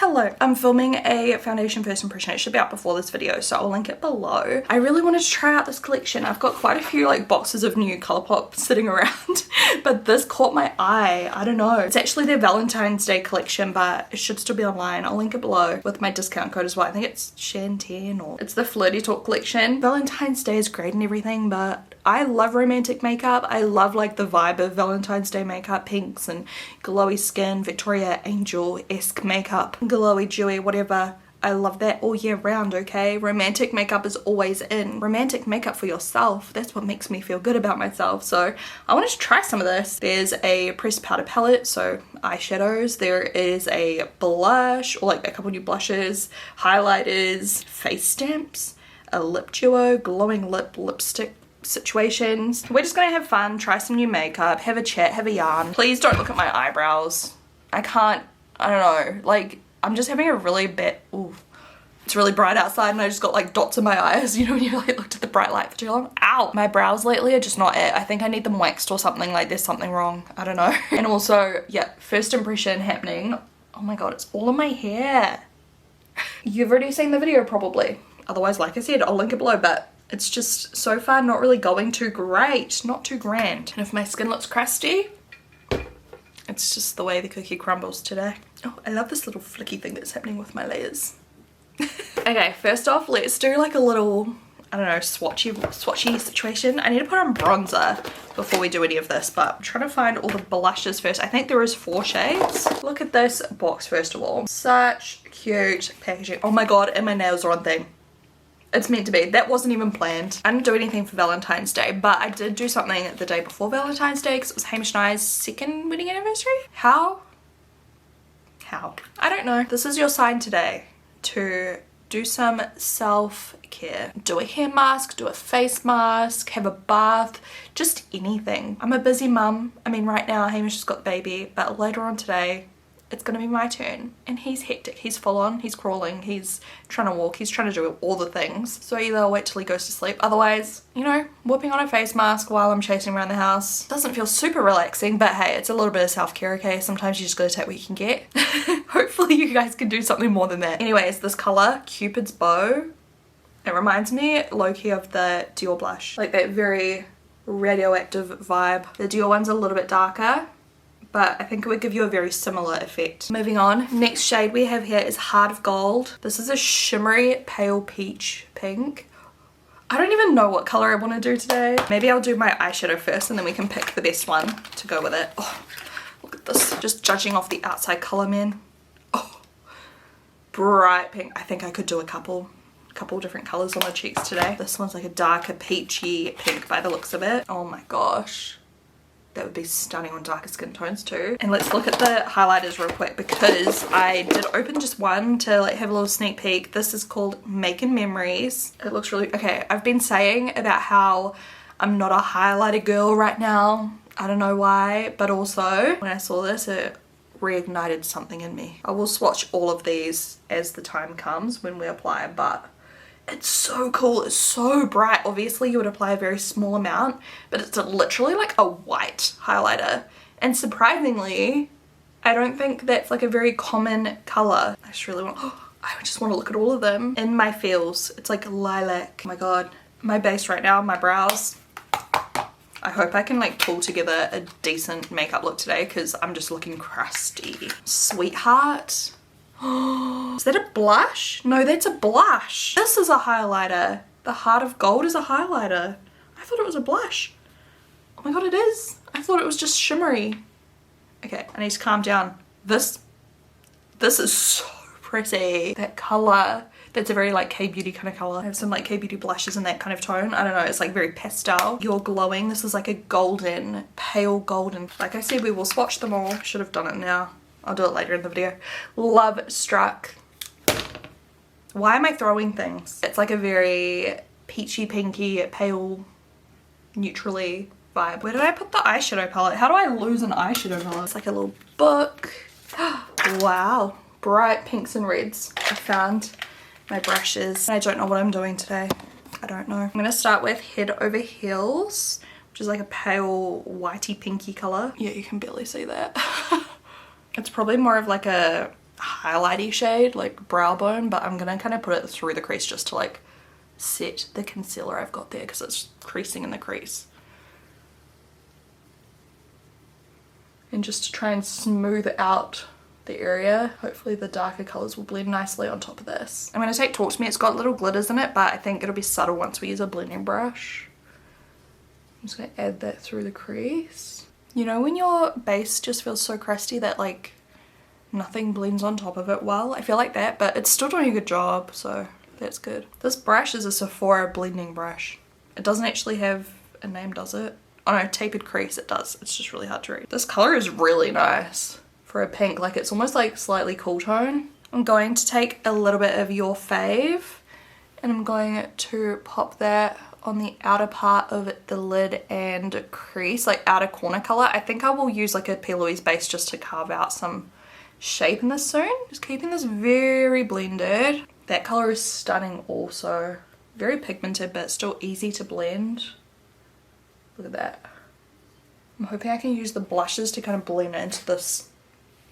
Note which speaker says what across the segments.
Speaker 1: Hello, I'm filming a foundation first impression. It should be out before this video, so I'll link it below. I really wanted to try out this collection. I've got quite a few like boxes of new Colourpop sitting around, but this caught my eye. I don't know. It's actually their Valentine's Day collection, but it should still be online. I'll link it below with my discount code as well. I think it's Shannon, or it's the Flirty Talk collection. Valentine's Day is great and everything, but I love romantic makeup. I love like the vibe of Valentine's Day makeup, pinks and glowy skin, Victoria Angel-esque makeup, glowy, dewy, whatever. I love that all year round, okay? Romantic makeup is always in. Romantic makeup for yourself, that's what makes me feel good about myself. So I wanted to try some of this. There's a pressed powder palette, so eyeshadows. There is a blush, or like a couple new blushes, highlighters, face stamps, a lip duo, glowing lipstick situations. We're just gonna have fun, try some new makeup, have a chat, have a yarn. Please don't look at my eyebrows. I don't know, like I'm just having a really bad, ooh, it's really bright outside and I just got like dots in my eyes, you know, when you like looked at the bright light for too long. Ow! My brows lately are just not it. I think I need them waxed or something, like there's something wrong, I don't know. And also, yeah, first impression happening. Oh my god, it's all in my hair. You've already seen the video probably. Otherwise, like I said, I'll link it below, but it's just so far not really going too great, not too grand. And if my skin looks crusty, it's just the way the cookie crumbles today. Oh, I love this little flicky thing that's happening with my layers. Okay, first off, let's do like a little, I don't know, swatchy situation. I need to put on bronzer before we do any of this, but I'm trying to find all the blushes first. I think there is 4 shades. Look at this box first of all. Such cute packaging. Oh my god, and my nails are on thing. It's meant to be. That wasn't even planned. I didn't do anything for Valentine's Day, but I did do something the day before Valentine's Day because it was Hamish and I's 2nd wedding anniversary. How? I don't know. This is your sign today to do some self-care. Do a hair mask, do a face mask, have a bath, just anything. I'm a busy mum. I mean, right now Hamish has got the baby, but later on today, it's gonna be my turn, and he's hectic. He's full on, he's crawling, he's trying to walk, he's trying to do all the things. So either I'll wait till he goes to sleep, otherwise, you know, whooping on a face mask while I'm chasing around the house doesn't feel super relaxing, but hey, it's a little bit of self-care, okay? Sometimes you just gotta take what you can get. Hopefully you guys can do something more than that. Anyways, this color, Cupid's Bow, it reminds me low-key of the Dior blush, like that very radioactive vibe. The Dior one's a little bit darker, but I think it would give you a very similar effect. Moving on, next shade we have here is Heart of Gold. This is a shimmery pale peach pink. I don't even know what color I want to do today. Maybe I'll do my eyeshadow first and then we can pick the best one to go with it. Oh, look at this. Just judging off the outside color, man. Oh, bright pink. I think I could do a couple different colors on my cheeks today. This one's like a darker peachy pink by the looks of it. Oh my gosh. That would be stunning on darker skin tones too. And let's look at the highlighters real quick because I did open just one to like have a little sneak peek. This is called Making Memories. It looks really, okay, I've been saying about how I'm not a highlighter girl right now. I don't know why, but also when I saw this, it reignited something in me. I will swatch all of these as the time comes when we apply, but it's so cool, it's so bright. Obviously you would apply a very small amount, but it's literally like a white highlighter. And surprisingly, I don't think that's like a very common color. I just really want, I just want to look at all of them. In my feels, it's like lilac. Oh my god, my base right now, my brows. I hope I can like pull together a decent makeup look today because I'm just looking crusty. Sweetheart. Is that a blush? No, that's a blush. This is a highlighter. The Heart of Gold is a highlighter. I thought it was a blush. Oh my god, it is. I thought it was just shimmery. Okay, I need to calm down. This is so pretty. That color, that's a very like K-beauty kind of color. I have some like K-beauty blushes in that kind of tone. I don't know, it's like very pastel. You're glowing. This is like a golden, pale golden. Like I said, we will swatch them all. Should have done it now. I'll do it later in the video. Love Struck. Why am I throwing things? It's like a very peachy, pinky, pale, neutrally vibe. Where did I put the eyeshadow palette? How do I lose an eyeshadow palette? It's like a little book. Wow. Bright pinks and reds. I found my brushes. I don't know what I'm doing today. I don't know. I'm going to start with Head Over Heels, which is like a pale whitey pinky color. Yeah, you can barely see that. It's probably more of like a highlighty shade, like brow bone, but I'm gonna kind of put it through the crease just to like set the concealer I've got there because it's creasing in the crease. And just to try and smooth out the area, hopefully the darker colours will blend nicely on top of this. I'm going to take Talk To Me. It's got little glitters in it, but I think it'll be subtle once we use a blending brush. I'm just going to add that through the crease. You know when your base just feels so crusty that like nothing blends on top of it well? I feel like that, but it's still doing a good job, so that's good. This brush is a Sephora blending brush. It doesn't actually have a name, does it? Oh no, tapered crease, it does. It's just really hard to read. This colour is really nice for a pink. Like it's almost like slightly cool tone. I'm going to take a little bit of Your Fave and I'm going to pop that on the outer part of the lid and crease, like outer corner colour. I think I will use like a P. Louise base just to carve out some shape in this soon. Just keeping this very blended. That colour is stunning also. Very pigmented but still easy to blend. Look at that. I'm hoping I can use the blushes to kind of blend it into this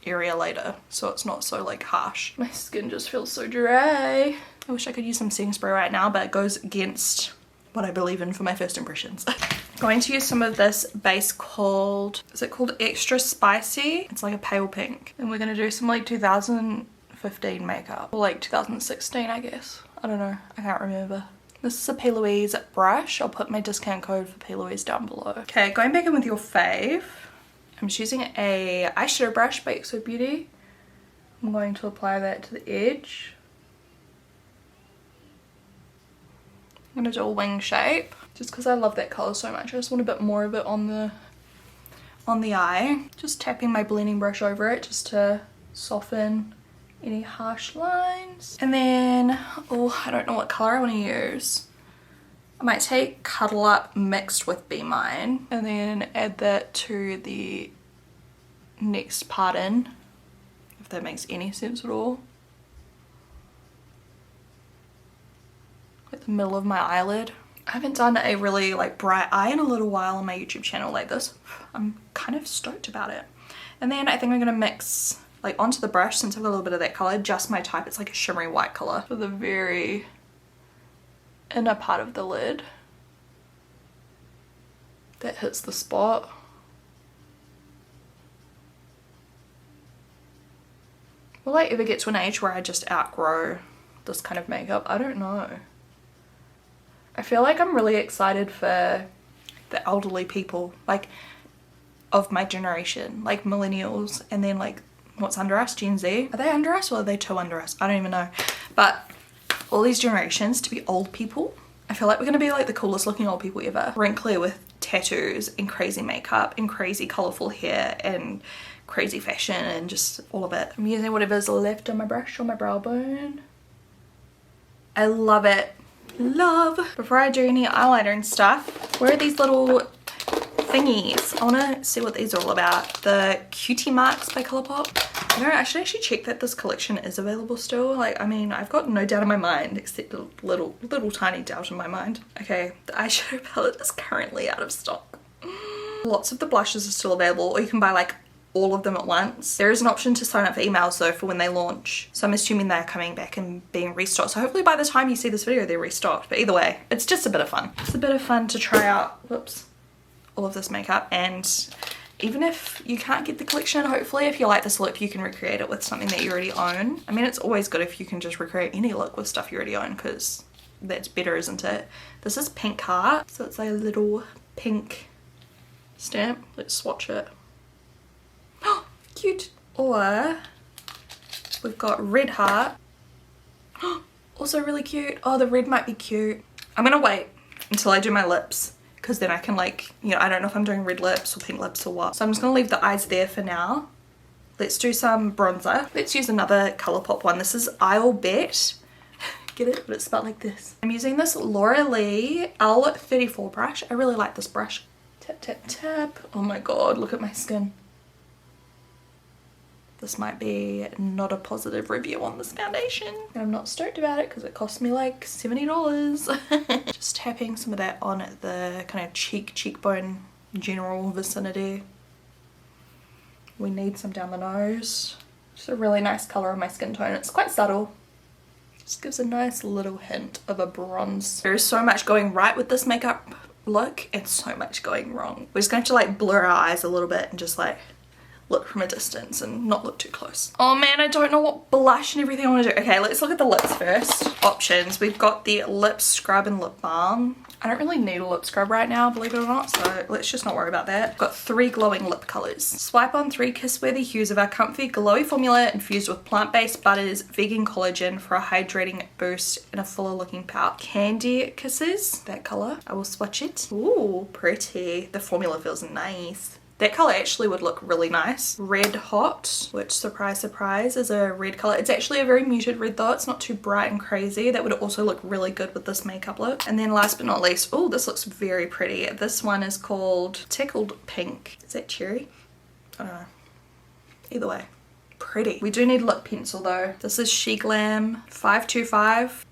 Speaker 1: area later so it's not so like harsh. My skin just feels so dry. I wish I could use some setting spray right now, but it goes against what I believe in for my first impressions. Going to use some of this base called, is it called Extra Spicy? It's like a pale pink. And we're gonna do some like 2015 makeup, or like 2016 I guess. I don't know, I can't remember. This is a P. Louise brush. I'll put my discount code for P. Louise down below. Okay, going back in with Your Fave. I'm just using a eyeshadow brush by XO Beauty. I'm going to apply that to the edge. I'm going to do a wing shape just because I love that colour so much. I just want a bit more of it on the eye. Just tapping my blending brush over it just to soften any harsh lines. And then, oh, I don't know what colour I want to use. I might take Cuddle Up mixed with Be Mine and then add that to the next part in, if that makes any sense at all. Like the middle of my eyelid. I haven't done a really like bright eye in a little while on my YouTube channel like this. I'm kind of stoked about it. And then I think I'm going to mix like onto the brush, since I've got a little bit of that colour, just my type. It's like a shimmery white colour for the very inner part of the lid. That hits the spot. Will I ever get to an age where I just outgrow this kind of makeup? I don't know. I feel like I'm really excited for the elderly people, like of my generation, like millennials, and then like what's under us, Gen Z. Are they under us or are they too under us? I don't even know. But all these generations to be old people, I feel like we're gonna be like the coolest looking old people ever. Wrinkly with tattoos and crazy makeup and crazy colourful hair and crazy fashion and just all of it. I'm using whatever's left on my brush on my brow bone. I love it. Love. Before I do any eyeliner and stuff, where are these little thingies? I want to see what these are all about. The Cutie Marks by Colourpop. You know, I should actually check that this collection is available still. Like, I mean, I've got no doubt in my mind, except a little tiny doubt in my mind. Okay, the eyeshadow palette is currently out of stock. Lots of the blushes are still available, or you can buy like all of them at once. There is an option to sign up for emails though for when they launch, so I'm assuming they're coming back and being restocked. So hopefully by the time you see this video they're restocked, but either way, it's just a bit of fun. It's a bit of fun to try out, whoops, all of this makeup. And even if you can't get the collection, hopefully if you like this look you can recreate it with something that you already own. I mean, it's always good if you can just recreate any look with stuff you already own, because that's better, isn't it? This is Pink Heart, so it's a little pink stamp. Let's swatch it. Cute. Or we've got Red Heart. Also really cute. Oh, the red might be cute. I'm gonna wait until I do my lips, because then I can like, you know, I don't know if I'm doing red lips or pink lips or what. So I'm just gonna leave the eyes there for now. Let's do some bronzer. Let's use another Colourpop one. This is I'll Bet. Get it? But it's spelled like this. I'm using this Laura Lee L34 brush. I really like this brush. Tap, tap, tap. Oh my god, look at my skin. This might be not a positive review on this foundation. And I'm not stoked about it because it cost me like $70. Just tapping some of that on the kind of cheekbone general vicinity. We need some down the nose. Just a really nice colour on my skin tone. It's quite subtle. Just gives a nice little hint of a bronze. There is so much going right with this makeup look and so much going wrong. We're just going to have to like blur our eyes a little bit and just like look from a distance and not look too close. Oh man, I don't know what blush and everything I want to do. Okay, let's look at the lips first. Options. We've got the lip scrub and lip balm. I don't really need a lip scrub right now, believe it or not, so let's just not worry about that. I've got 3 glowing lip colours. Swipe on 3 kiss-worthy hues of our comfy, glowy formula infused with plant-based butters, vegan collagen for a hydrating boost and a fuller looking pout. Candy Kisses, that colour. I will swatch it. Ooh, pretty. The formula feels nice. That colour actually would look really nice. Red Hot, which surprise surprise is a red colour. It's actually a very muted red though. It's not too bright and crazy. That would also look really good with this makeup look. And then last but not least, oh, this looks very pretty. This one is called Tickled Pink. Is that cherry? I don't know. Either way, pretty. We do need lip pencil though. This is She Glam 525.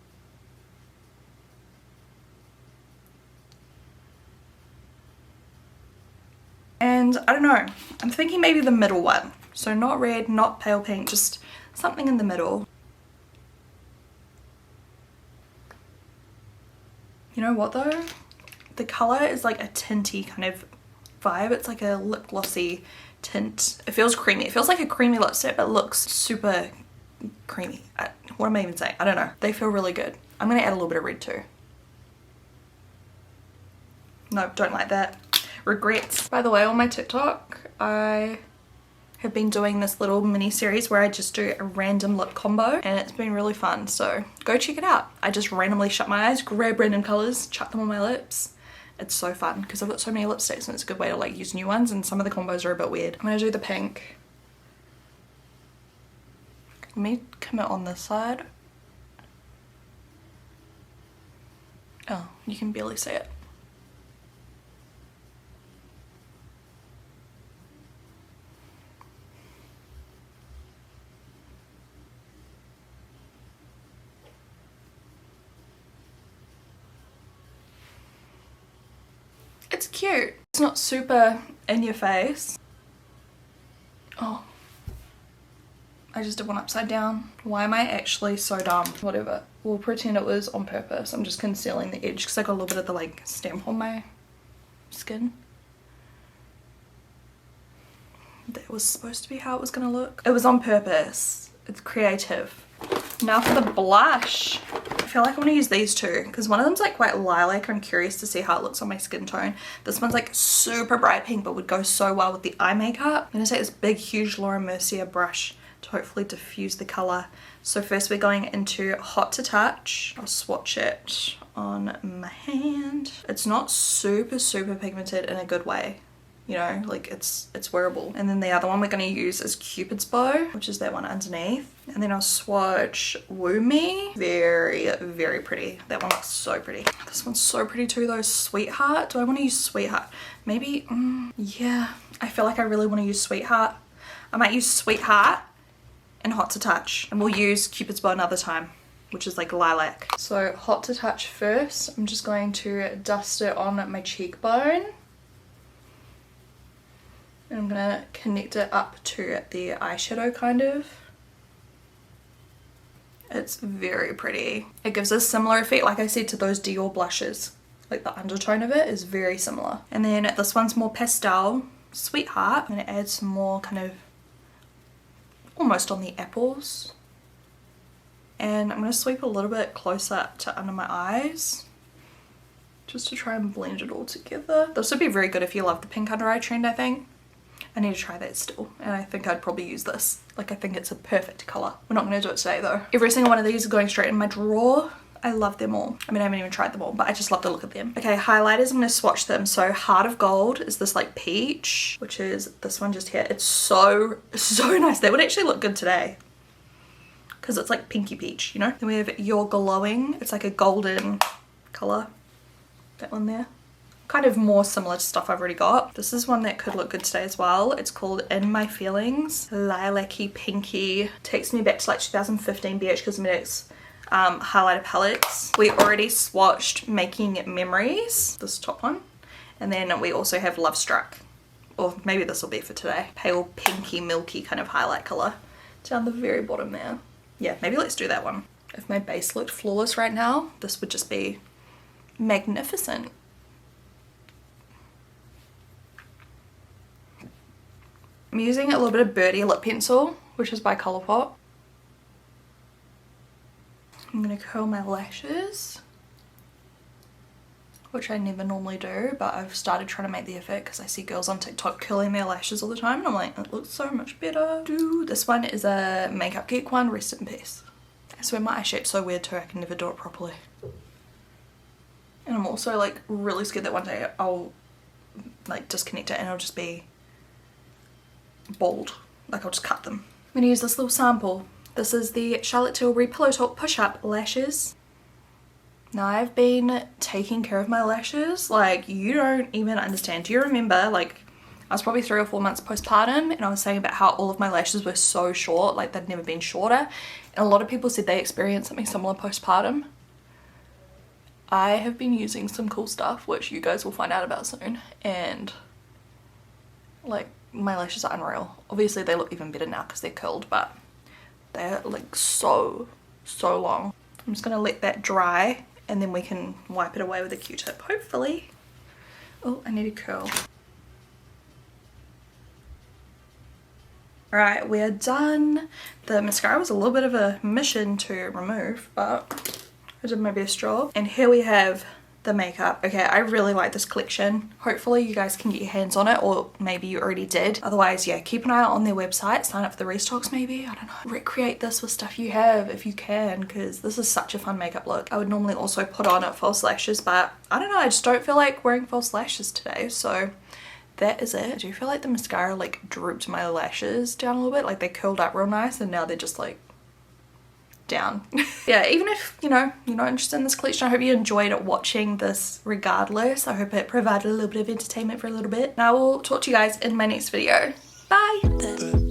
Speaker 1: And I don't know, I'm thinking maybe the middle one. So not red, not pale pink, just something in the middle. You know what though? The colour is like a tinty kind of vibe. It's like a lip glossy tint. It feels creamy. It feels like a creamy lipstick, but looks super creamy. What am I even saying? I don't know. They feel really good. I'm going to add a little bit of red too. No, don't like that. Regrets. By the way, on my TikTok, I have been doing this little mini series where I just do a random lip combo and it's been really fun, so go check it out. I just randomly shut my eyes, grab random colours, chuck them on my lips. It's so fun because I've got so many lipsticks and it's a good way to like use new ones, and some of the combos are a bit weird. I'm gonna do the pink. Let me commit on this side. Oh, you can barely see it. It's cute. It's not super in your face. Oh, I just did one upside down. Why am I actually so dumb? Whatever. We'll pretend it was on purpose. I'm just concealing the edge because I got a little bit of the like stamp on my skin. That was supposed to be how it was gonna look. It was on purpose. It's creative. Now for the blush. I feel like I want to use these two because one of them's like quite lilac. I'm curious to see how it looks on my skin tone. This one's like super bright pink but would go so well with the eye makeup. I'm going to take this big huge Laura Mercier brush to hopefully diffuse the colour. So first we're going into Hot to Touch. I'll swatch it on my hand. It's not super pigmented in a good way. You know, like it's wearable. And then the other one we're going to use is Cupid's Bow, which is that one underneath. And then I'll swatch Woo Me. Very pretty. That one looks so pretty. This one's so pretty too though. Sweetheart. Do I want to use Sweetheart? Maybe, yeah. I feel like I really want to use Sweetheart. I might use Sweetheart and Hot to Touch. And we'll use Cupid's Bow another time, which is like lilac. So Hot to Touch first. I'm just going to dust it on my cheekbone. And I'm gonna connect it up to the eyeshadow kind of. It's very pretty. It gives a similar effect, like I said, to those Dior blushes. Like the undertone of it is very similar. And then this one's more pastel, Sweetheart. I'm gonna add some more kind of almost on the apples. And I'm gonna sweep a little bit closer to under my eyes, just to try and blend it all together. This would be very good if you love the pink under eye trend, I think. I need to try that still, and I think I'd probably use this. Like, I think it's a perfect colour. We're not going to do it today though. Every single one of these is going straight in my drawer. I love them all. I mean, I haven't even tried them all, but I just love to look at them. Okay, highlighters, I'm going to swatch them. So Heart of Gold is this like peach, which is this one just here. It's so nice. That would actually look good today because it's like pinky peach, you know? Then we have You're Glowing. It's like a golden colour. That one there. Kind of more similar to stuff I've already got. This is one that could look good today as well. It's called In My Feelings. Lilac-y, pinky. Takes me back to like 2015 BH Cosmetics highlighter palettes. We already swatched Making Memories, this top one. And then we also have Love Struck. Or maybe this will be for today. Pale, pinky, milky kind of highlight colour. down the very bottom there. Yeah, maybe let's do that one. If my base looked flawless right now, this would just be magnificent. I'm using a little bit of Birdie lip pencil, which is by Colourpop. I'm gonna curl my lashes, which I never normally do, but I've started trying to make the effort because I see girls on TikTok curling their lashes all the time and I'm like, it looks so much better. This one is a Makeup Geek one, rest in peace. I swear my eye shape's so weird too, I can never do it properly. And I'm also like really scared that one day I'll like disconnect it and it'll just be bald, like I'll just cut them. I'm gonna use this little sample. This is the Charlotte Tilbury Pillow Talk Push Up Lashes. Now I've been taking care of my lashes like you don't even understand. Do you remember, like I was probably 3 or 4 months postpartum and I was saying about how all of my lashes were so short, like they'd never been shorter, and a lot of people said they experienced something similar postpartum. I have been using some cool stuff which you guys will find out about soon, and like my lashes are unreal. Obviously they look even better now because they're curled, but they're like so long. I'm just gonna let that dry and then we can wipe it away with a Q-tip, hopefully. Oh, I need a curl. Alright, we're done. The mascara was a little bit of a mission to remove, but I did my best job. And here we have the makeup. Okay, I really like this collection. Hopefully you guys can get your hands on it, or maybe you already did. Otherwise, yeah, keep an eye out on their website, sign up for the restocks maybe, I don't know. Recreate this with stuff you have if you can, because this is such a fun makeup look. I would normally also put on false lashes, but I don't know, I just don't feel like wearing false lashes today, so that is it. I do feel like the mascara like drooped my lashes down a little bit, like they curled up real nice and now they're just like down. Yeah, even if you know you're not interested in this collection, I hope you enjoyed watching this regardless. I hope it provided a little bit of entertainment for a little bit, and I will talk to you guys in my next video. Bye.